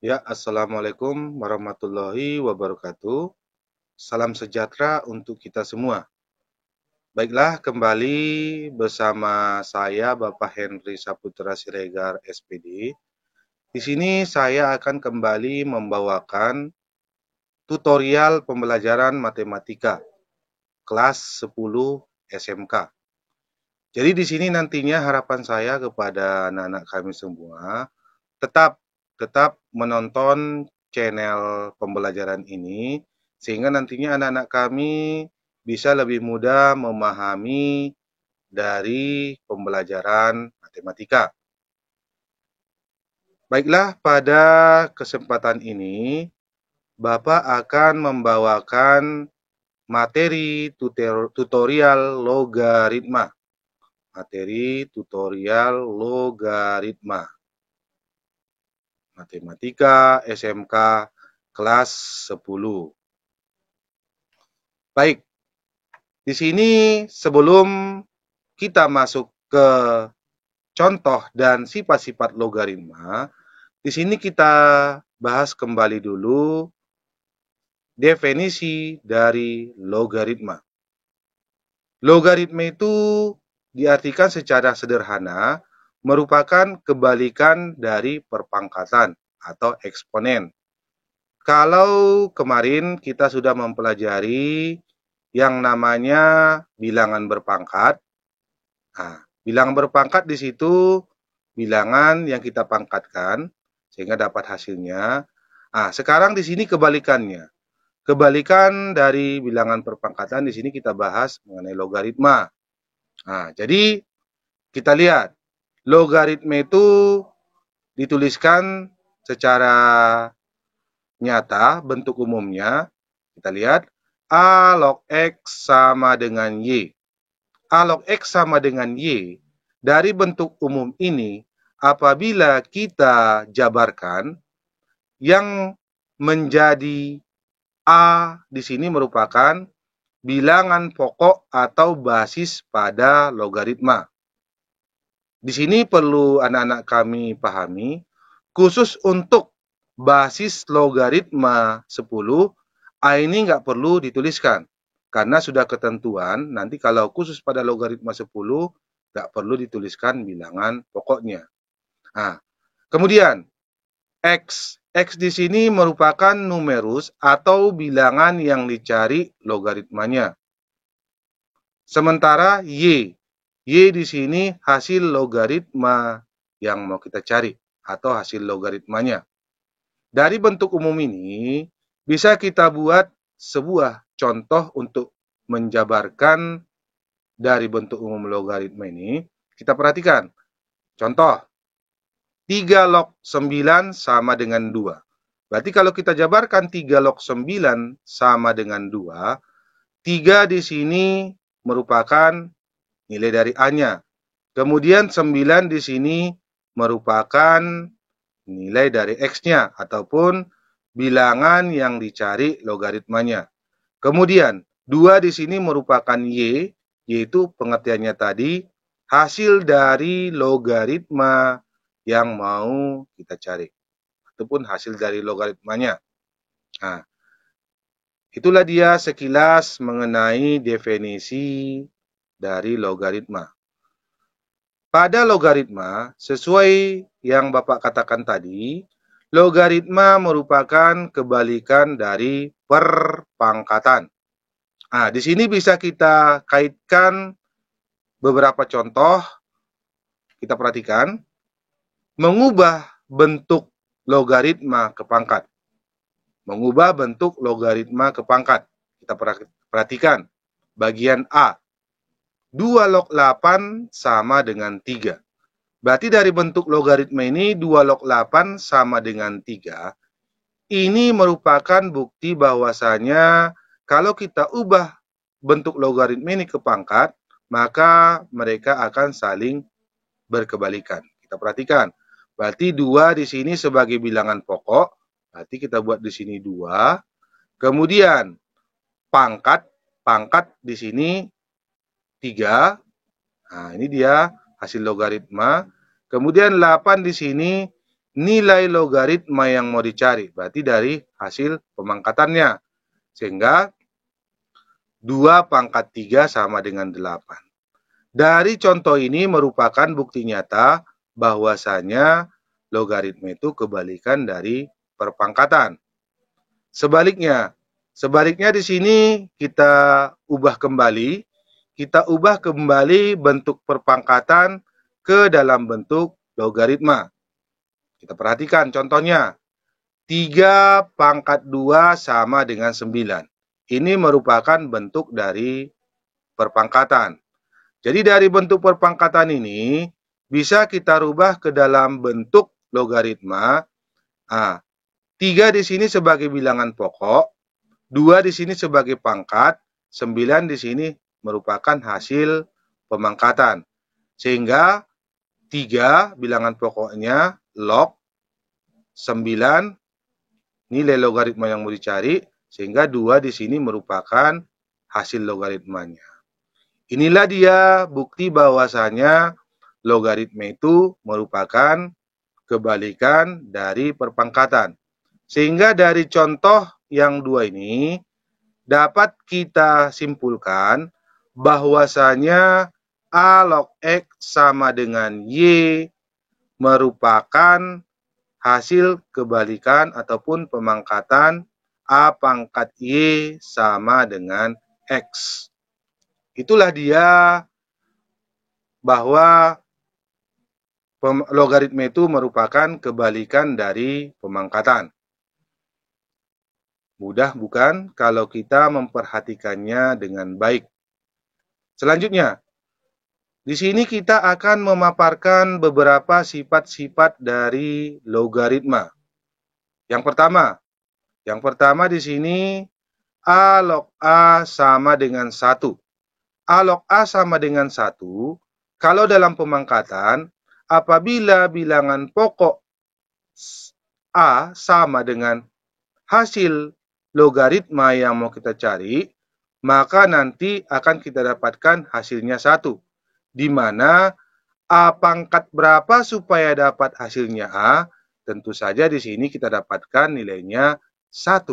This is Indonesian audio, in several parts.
Ya, Assalamualaikum warahmatullahi wabarakatuh. Salam sejahtera untuk kita semua. Baiklah, kembali bersama saya Bapak Henry Saputra Siregar, SPD. Di sini saya akan kembali membawakan tutorial pembelajaran matematika kelas 10 SMK. Jadi di sini nantinya harapan saya kepada anak-anak kami semua tetap tetap menonton channel pembelajaran ini sehingga nantinya anak-anak kami bisa lebih mudah memahami dari pembelajaran matematika. Baiklah, pada kesempatan ini Bapak akan membawakan materi tutorial logaritma. Materi tutorial logaritma. Matematika SMK kelas 10. Baik, di sini sebelum kita masuk ke contoh dan sifat-sifat logaritma, di sini kita bahas kembali dulu definisi dari logaritma. Logaritma itu diartikan secara sederhana merupakan kebalikan dari perpangkatan atau eksponen. Kalau kemarin kita sudah mempelajari yang namanya bilangan berpangkat. Nah, bilangan berpangkat di situ bilangan yang kita pangkatkan sehingga dapat hasilnya. Nah, sekarang di sini kebalikannya. Kebalikan dari bilangan perpangkatan di sini kita bahas mengenai logaritma. Nah, jadi kita lihat logaritma itu dituliskan secara nyata bentuk umumnya. Kita lihat A log X sama dengan Y. A log X sama dengan Y. Dari bentuk umum ini, apabila kita jabarkan, yang menjadi A di sini merupakan bilangan pokok atau basis pada logaritma. Di sini perlu anak-anak kami pahami, khusus untuk basis logaritma 10, A ini nggak perlu dituliskan. Karena sudah ketentuan, nanti kalau khusus pada logaritma 10, nggak perlu dituliskan bilangan pokoknya. Nah, kemudian, X. X di sini merupakan numerus atau bilangan yang dicari logaritmanya. Sementara Y. Y di sini hasil logaritma yang mau kita cari atau hasil logaritmanya. Dari bentuk umum ini, bisa kita buat sebuah contoh untuk menjabarkan dari bentuk umum logaritma ini. Kita perhatikan. Contoh, 3 log 9 sama dengan 2. Berarti kalau kita jabarkan 3 log 9 sama dengan 2, 3 di sini merupakan nilai dari A-nya. Kemudian 9 di sini merupakan nilai dari X-nya ataupun bilangan yang dicari logaritmanya. Kemudian 2 di sini merupakan Y, yaitu pengertiannya tadi hasil dari logaritma yang mau kita cari ataupun hasil dari logaritmanya. Nah, itulah dia sekilas mengenai definisi dari logaritma. Pada logaritma, sesuai yang Bapak katakan tadi, logaritma merupakan kebalikan dari perpangkatan. Nah, di sini bisa kita kaitkan beberapa contoh. Kita perhatikan, mengubah bentuk logaritma ke pangkat. Mengubah bentuk logaritma ke pangkat. Kita perhatikan, bagian A. 2 log 8 sama dengan 3. Berarti dari bentuk logaritma ini 2 log 8 sama dengan 3. Ini merupakan bukti bahwasanya kalau kita ubah bentuk logaritma ini ke pangkat, maka mereka akan saling berkebalikan. Kita perhatikan. Berarti 2 di sini sebagai bilangan pokok, berarti kita buat di sini 2. Kemudian pangkat di sini 3. Nah, ini dia hasil logaritma. Kemudian 8 di sini nilai logaritma yang mau dicari, berarti dari hasil pemangkatannya. Sehingga 2 pangkat 3 sama dengan 8. Dari contoh ini merupakan bukti nyata bahwasanya logaritma itu kebalikan dari perpangkatan. Sebaliknya di sini kita ubah kembali bentuk perpangkatan ke dalam bentuk logaritma. Kita perhatikan contohnya. 3 pangkat 2 sama dengan 9. Ini merupakan bentuk dari perpangkatan. Jadi dari bentuk perpangkatan ini bisa kita rubah ke dalam bentuk logaritma. 3 di sini sebagai bilangan pokok, 2 di sini sebagai pangkat, 9 di sini merupakan hasil pemangkatan. Sehingga 3 bilangan pokoknya log 9 nilai logaritma yang mau dicari, sehingga 2 di sini merupakan hasil logaritmanya. Inilah dia bukti bahwasanya logaritma itu merupakan kebalikan dari perpangkatan. Sehingga dari contoh yang 2 ini dapat kita simpulkan bahwasanya A log X sama dengan Y merupakan hasil kebalikan ataupun pemangkatan A pangkat Y sama dengan X. Itulah dia bahwa logaritma itu merupakan kebalikan dari pemangkatan. Mudah bukan kalau kita memperhatikannya dengan baik. Selanjutnya, di sini kita akan memaparkan beberapa sifat-sifat dari logaritma. Yang pertama di sini A log A sama dengan 1. A log A sama dengan 1, kalau dalam pemangkatan, apabila bilangan pokok A sama dengan hasil logaritma yang mau kita cari, maka nanti akan kita dapatkan hasilnya 1. Di mana A pangkat berapa supaya dapat hasilnya A? Tentu saja di sini kita dapatkan nilainya 1.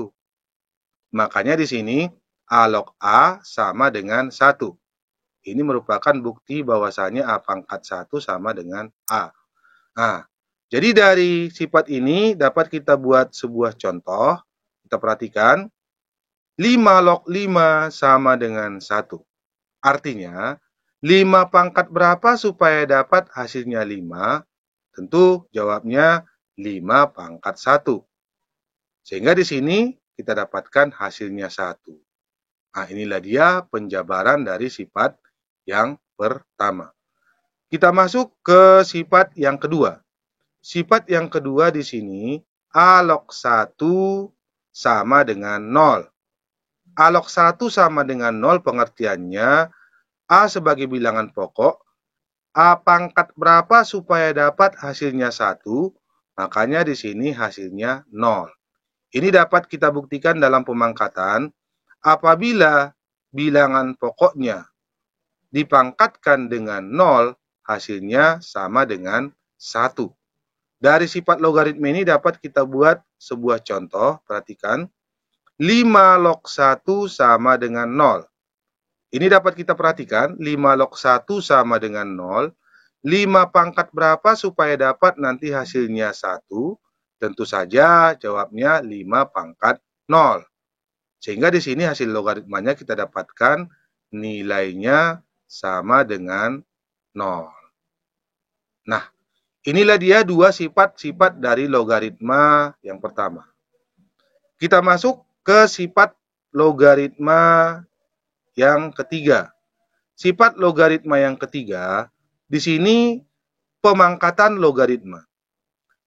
Makanya di sini A log A sama dengan 1. Ini merupakan bukti bahwasanya A pangkat 1 sama dengan A. Nah, jadi dari sifat ini dapat kita buat sebuah contoh. Kita perhatikan, 5 log 5 sama dengan 1. Artinya, 5 pangkat berapa supaya dapat hasilnya 5? Tentu jawabnya 5 pangkat 1. Sehingga di sini kita dapatkan hasilnya 1. Nah, inilah dia penjabaran dari sifat yang pertama. Kita masuk ke sifat yang kedua. Sifat yang kedua di sini, A log 1 sama dengan 0. A log 1 sama dengan 0 pengertiannya, A sebagai bilangan pokok, A pangkat berapa supaya dapat hasilnya 1, makanya di sini hasilnya 0. Ini dapat kita buktikan dalam pemangkatan, apabila bilangan pokoknya dipangkatkan dengan 0, hasilnya sama dengan 1. Dari sifat logaritma ini dapat kita buat sebuah contoh, perhatikan. 5 log 1 sama dengan 0. Ini dapat kita perhatikan, 5 log 1 sama dengan 0. 5 pangkat berapa supaya dapat nanti hasilnya 1? Tentu saja jawabnya 5 pangkat 0. Sehingga di sini hasil logaritmanya kita dapatkan nilainya sama dengan 0. Nah, inilah dia dua sifat-sifat dari logaritma yang pertama. Kita masuk ke sifat logaritma yang ketiga. Sifat logaritma yang ketiga, di sini pemangkatan logaritma.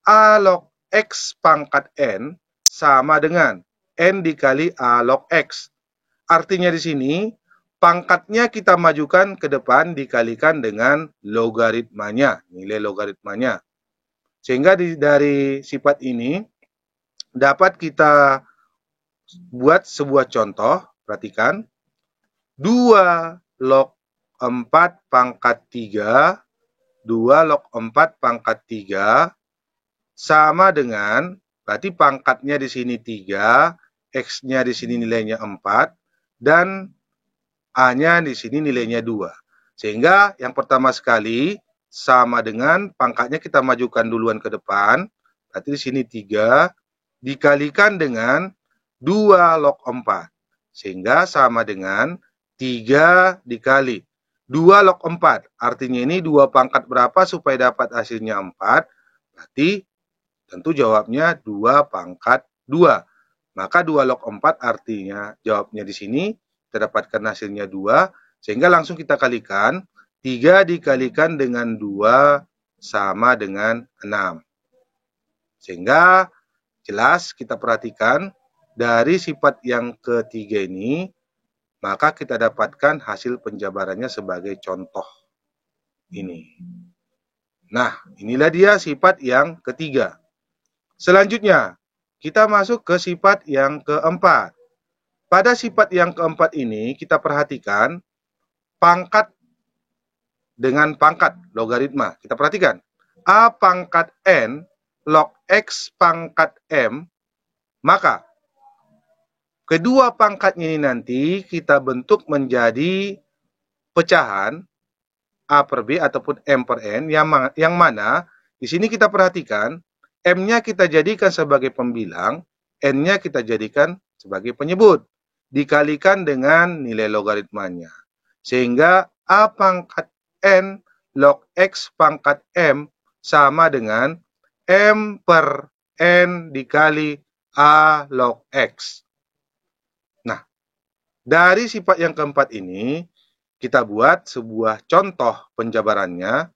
A log X pangkat N sama dengan N dikali A log X. Artinya di sini, pangkatnya kita majukan ke depan dikalikan dengan logaritmanya, nilai logaritmanya. Sehingga dari sifat ini dapat kita buat sebuah contoh, perhatikan. 2 log 4 pangkat 3, 2 log 4 pangkat 3 sama dengan, berarti pangkatnya di sini 3, X-nya di sini nilainya 4, dan A-nya di sini nilainya 2. Sehingga yang pertama sekali sama dengan pangkatnya kita majukan duluan ke depan, berarti di sini 3 dikalikan dengan 2 log 4. Sehingga sama dengan 3 dikali 2 log 4. Artinya ini 2 pangkat berapa supaya dapat hasilnya 4? Berarti tentu jawabnya 2 pangkat 2. Maka 2 log 4 artinya jawabnya di sini kita dapatkan hasilnya 2. Sehingga langsung kita kalikan. 3 dikalikan dengan 2 sama dengan 6. Sehingga jelas kita perhatikan dari sifat yang ketiga ini, maka kita dapatkan hasil penjabarannya sebagai contoh ini. Nah, inilah dia sifat yang ketiga. Selanjutnya, kita masuk ke sifat yang keempat. Pada sifat yang keempat ini, kita perhatikan pangkat dengan pangkat logaritma. Kita perhatikan, A pangkat N log X pangkat M, maka kedua pangkatnya ini nanti kita bentuk menjadi pecahan A per B ataupun M per N, yang mana di sini kita perhatikan M-nya kita jadikan sebagai pembilang, N-nya kita jadikan sebagai penyebut, dikalikan dengan nilai logaritmanya. Sehingga A pangkat N log X pangkat M sama dengan M per N dikali A log X. Nah, dari sifat yang keempat ini, kita buat sebuah contoh penjabarannya.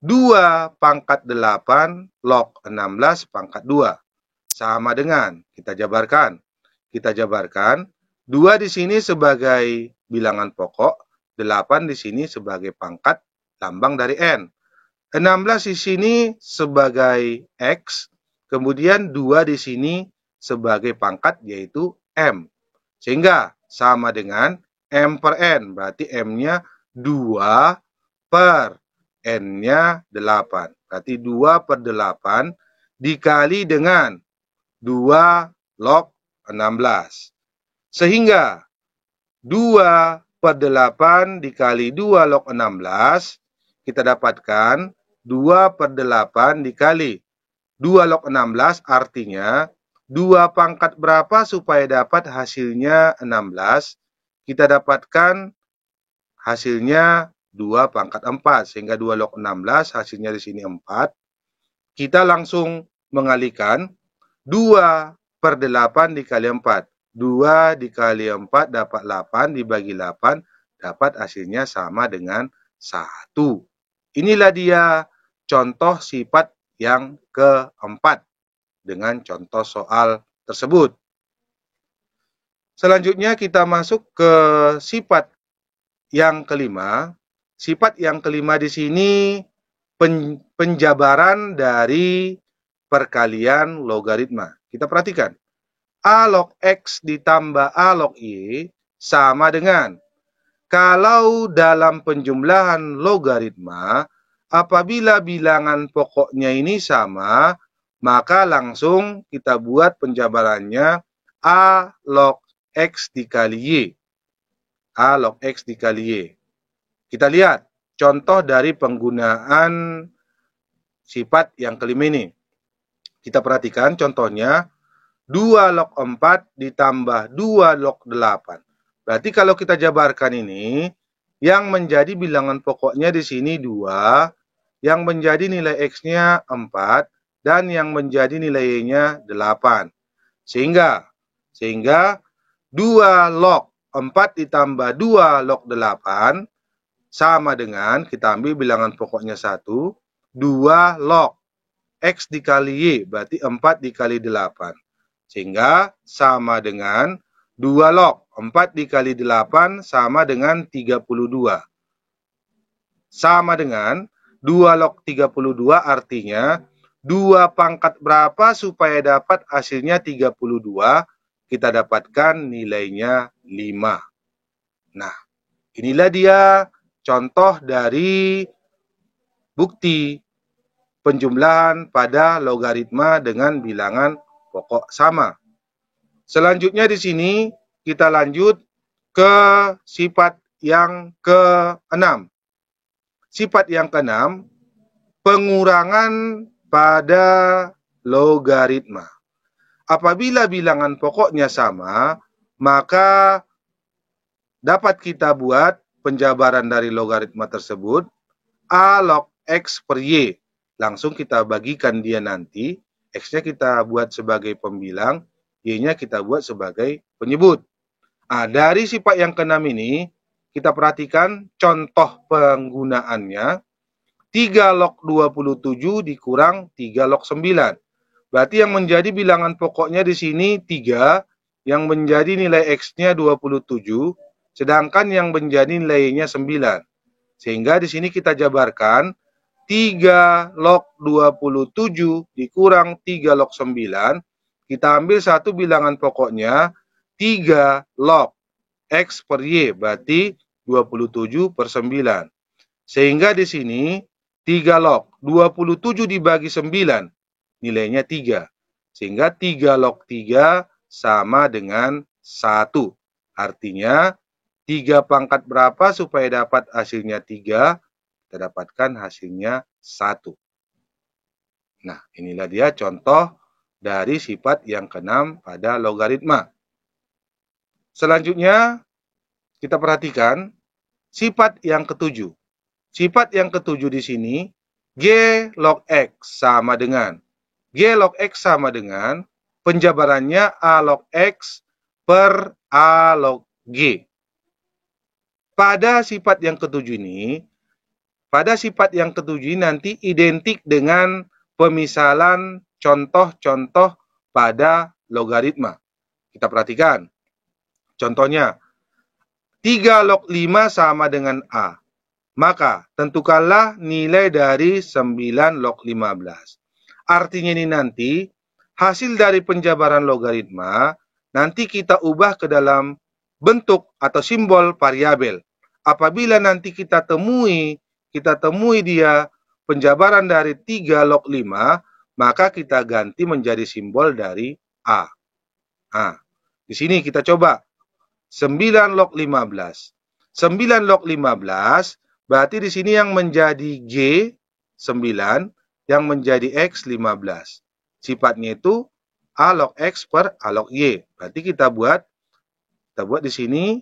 2 pangkat 8 log 16 pangkat 2. Sama dengan, kita jabarkan. 2 di sini sebagai bilangan pokok, 8 di sini sebagai pangkat lambang dari N. 16 di sini sebagai X, kemudian 2 di sini sebagai pangkat yaitu M. Sehingga sama dengan M per N, berarti M-nya 2 per N-nya 8. Berarti 2 per 8 dikali dengan 2 log 16. Sehingga 2 per 8 dikali 2 log 16, kita dapatkan 2 per 8 dikali 2 log 16, artinya 2 pangkat berapa supaya dapat hasilnya 16? Kita dapatkan hasilnya 2 pangkat 4, sehingga 2 log 16 hasilnya di sini 4. Kita langsung mengalihkan 2 per 8 dikali 4. 2 dikali 4 dapat 8, dibagi 8 dapat hasilnya sama dengan 1. Inilah dia contoh sifat yang keempat dengan contoh soal tersebut. Selanjutnya kita masuk ke sifat yang kelima. Sifat yang kelima di sini penjabaran dari perkalian logaritma. Kita perhatikan. A log X ditambah A log Y sama dengan, kalau dalam penjumlahan logaritma, apabila bilangan pokoknya ini sama, maka langsung kita buat penjabarannya A log X dikali Y. A log X dikali Y. Kita lihat contoh dari penggunaan sifat yang kelima ini. Kita perhatikan contohnya 2 log 4 ditambah 2 log 8. Berarti kalau kita jabarkan ini, yang menjadi bilangan pokoknya di sini 2, yang menjadi nilai X-nya 4, dan yang menjadi nilai Y-nya 8. Sehingga 2 log 4 ditambah 2 log 8 sama dengan, kita ambil bilangan pokoknya 1, 2 log X dikali Y, berarti 4 dikali 8. Sehingga sama dengan 2 log 4 dikali 8 sama dengan 32. Sama dengan 2 log 32 artinya 2 pangkat berapa supaya dapat hasilnya 32? Kita dapatkan nilainya 5. Nah, inilah dia contoh dari bukti penjumlahan pada logaritma dengan bilangan pokok sama. Selanjutnya di sini kita lanjut ke sifat yang ke-6. Sifat yang ke-6, pengurangan pada logaritma. Apabila bilangan pokoknya sama, maka dapat kita buat penjabaran dari logaritma tersebut A log X per Y. Langsung kita bagikan dia nanti, X-nya kita buat sebagai pembilang, Y-nya kita buat sebagai penyebut. Dari sifat yang ke-6 ini, kita perhatikan contoh penggunaannya. 3 log 27 dikurang 3 log 9. Berarti yang menjadi bilangan pokoknya di sini 3, yang menjadi nilai X-nya 27, sedangkan yang menjadi nilainya 9. Sehingga di sini kita jabarkan 3 log 27 dikurang 3 log 9. Kita ambil satu bilangan pokoknya 3 log X per Y, berarti 27 per 9. Sehingga di sini 3 log 27 dibagi 9, nilainya 3. Sehingga 3 log 3 sama dengan 1. Artinya 3 pangkat berapa supaya dapat hasilnya 3? Kita dapatkan hasilnya 1. Nah, inilah dia contoh dari sifat yang ke-6 pada logaritma. Selanjutnya, kita perhatikan sifat yang ke-7. Sifat yang ke-7 di sini, G log X sama dengan. G log X sama dengan, penjabarannya A log X per A log G. Pada sifat yang ke-7 ini, nanti identik dengan pemisalan contoh-contoh pada logaritma. Kita perhatikan. Contohnya, 3 log 5 sama dengan A. Maka, tentukanlah nilai dari 9 log 15. Artinya ini nanti, hasil dari penjabaran logaritma, nanti kita ubah ke dalam bentuk atau simbol variabel. Apabila nanti kita temui dia penjabaran dari 3 log 5, maka kita ganti menjadi simbol dari A. Nah, di sini kita coba. 9 log 15. 9 log 15, berarti di sini yang menjadi G 9, yang menjadi X 15. Sifatnya itu A log X per A log Y. Berarti kita buat di sini,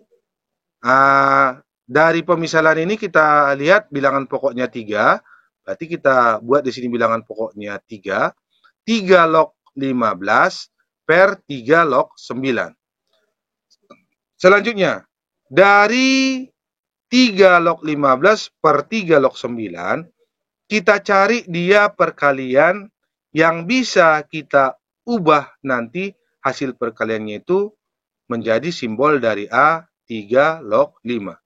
dari pemisalan ini kita lihat bilangan pokoknya 3. Berarti kita buat di sini bilangan pokoknya 3. 3 log 15 per 3 log 9. Selanjutnya, dari 3 log 15 per 3 log 9, kita cari dia perkalian yang bisa kita ubah nanti hasil perkaliannya itu menjadi simbol dari A 3 log 5.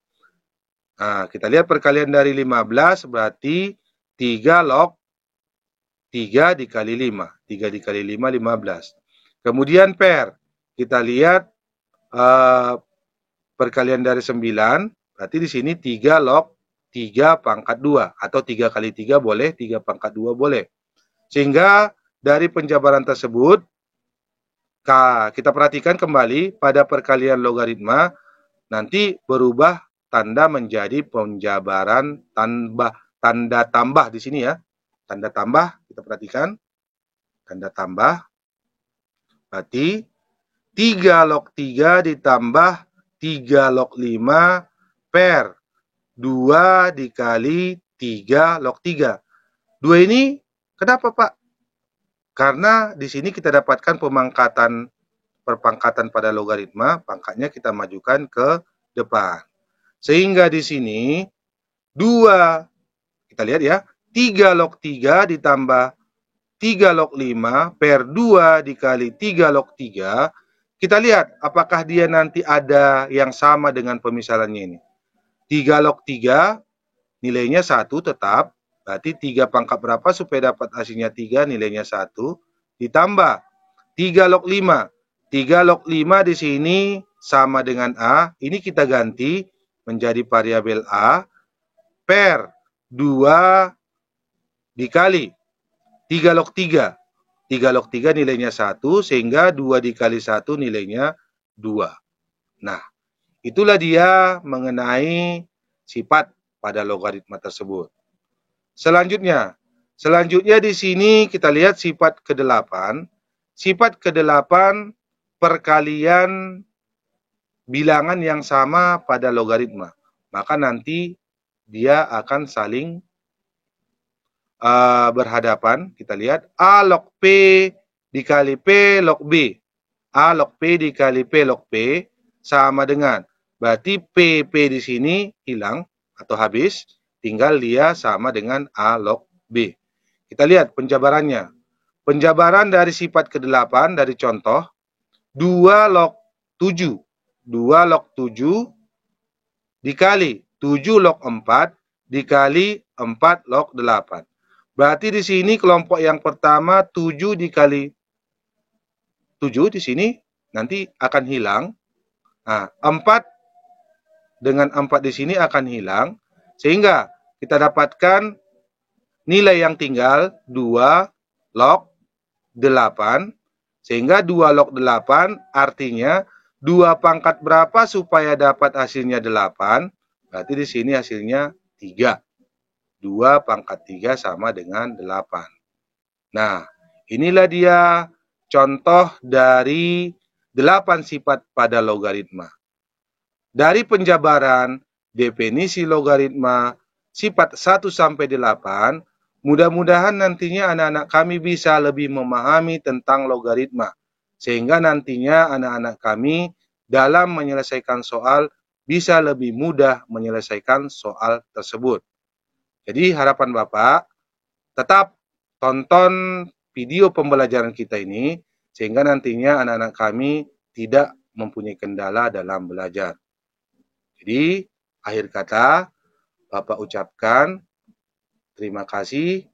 Nah, kita lihat perkalian dari 15 berarti 3 log 3 dikali 5. 3 dikali 5, 15. Kemudian per, kita lihat perkalian dari 9, berarti di sini 3 log 3 pangkat 2. Atau 3 kali 3 boleh, 3 pangkat 2 boleh. Sehingga dari penjabaran tersebut, kita perhatikan kembali pada perkalian logaritma, nanti berubah tanda menjadi penjabaran tanda tambah di sini ya. Tanda tambah, kita perhatikan. Tanda tambah. Berarti 3 log 3 ditambah 3 log 5 per 2 dikali 3 log 3. 2 ini kenapa, Pak? Karena di sini kita dapatkan perpangkatan pada logaritma, pangkatnya kita majukan ke depan. Sehingga di sini 2, kita lihat ya, 3 log 3 ditambah 3 log 5 per 2 dikali 3 log 3. Kita lihat apakah dia nanti ada yang sama dengan pemisalannya ini. 3 log 3 nilainya 1 tetap. Berarti 3 pangkat berapa supaya dapat hasilnya 3, nilainya 1. Ditambah 3 log 5. 3 log 5 di sini sama dengan A. Ini kita ganti menjadi variabel A per 2 dikali 3 log 3. 3 log 3 nilainya 1, sehingga 2 dikali 1 nilainya 2. Nah, itulah dia mengenai sifat pada logaritma tersebut. Selanjutnya di sini kita lihat sifat ke-8. Sifat ke-8 perkalian bilangan yang sama pada logaritma. Maka nanti dia akan saling berhadapan. Kita lihat A log P dikali P log B. A log P dikali P log P sama dengan, berarti P di sini hilang atau habis, tinggal dia sama dengan A log B. Kita lihat penjabarannya. Penjabaran dari sifat ke-8 dari contoh 2 log 7. 2 log 7 dikali 7 log 4 dikali 4 log 8. Berarti di sini kelompok yang pertama 7 dikali 7 di sini nanti akan hilang. Nah, 4 dengan 4 di sini akan hilang. Sehingga kita dapatkan nilai yang tinggal 2 log 8. Sehingga 2 log 8 artinya 2 pangkat berapa supaya dapat hasilnya 8? Berarti di sini hasilnya 3. 2 pangkat 3 sama dengan 8. Nah, inilah dia contoh dari 8 sifat pada logaritma. Dari penjabaran definisi logaritma sifat 1 sampai 8, mudah-mudahan nantinya anak-anak kami bisa lebih memahami tentang logaritma. Sehingga nantinya anak-anak kami dalam menyelesaikan soal bisa lebih mudah menyelesaikan soal tersebut. Jadi harapan Bapak, tetap tonton video pembelajaran kita ini, sehingga nantinya anak-anak kami tidak mempunyai kendala dalam belajar. Jadi, akhir kata, Bapak ucapkan terima kasih.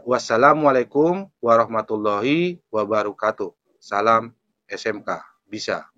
Wassalamualaikum warahmatullahi wabarakatuh. Salam SMK. Bisa.